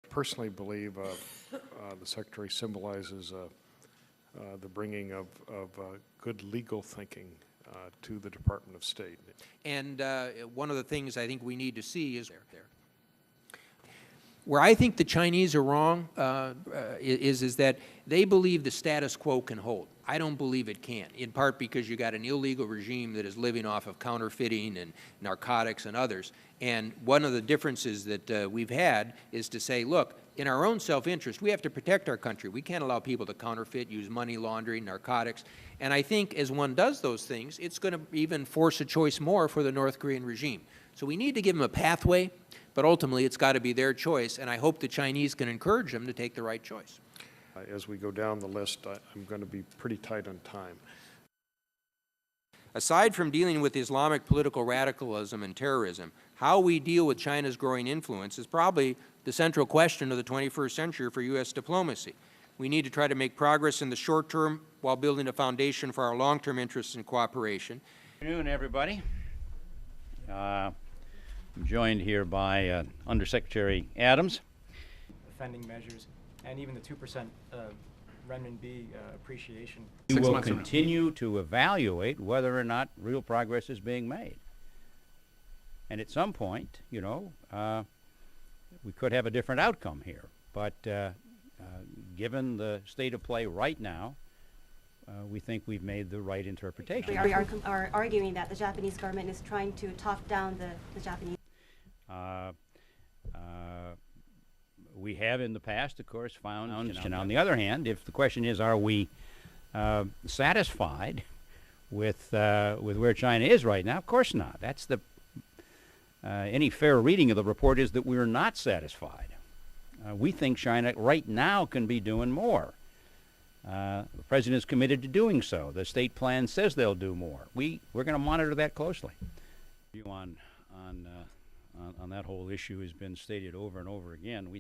personally believe the Secretary symbolizes the bringing of good legal thinking to the Department of State. And one of the things I think we need to see is where I think the Chinese are wrong is that they believe the status quo can hold. I don't believe it can, in part because you got an illegal regime that is living off of counterfeiting and narcotics and others. And one of the differences that we've had is to say, look, in our own self-interest, we have to protect our country. We can't allow people to counterfeit, use money laundering, narcotics. And I think as one does those things, it's going to even force a choice more for the North Korean regime. So we need to give them a pathway, but ultimately it's got to be their choice, and I hope the Chinese can encourage them to take the right choice. As we go down the list, I'm going to be pretty tight on time. Aside from dealing with Islamic political radicalism and terrorism, how we deal with China's growing influence is probably the central question of the 21st century for U.S. diplomacy. We need to try to make progress in the short term while building a foundation for our long-term interests and cooperation. Good afternoon, everybody. I'm joined here by Undersecretary Adams. Offending measures, and even the 2% renminbi appreciation. We will continue to evaluate whether or not real progress is being made. And at some point, you know, we could have a different outcome here. But given the state of play right now, we think we've made the right interpretation. We are arguing that the Japanese government is trying to talk down the Japanese. We have in the past, of course, found, and on the other hand, if the question is, are we satisfied with where China is right now? Of course not. That's the any fair reading of the report is that we're not satisfied. We think China right now can be doing more. The President is committed to doing so. The state plan says they'll do more. We're going to monitor that closely. On that whole issue has been stated over and over again.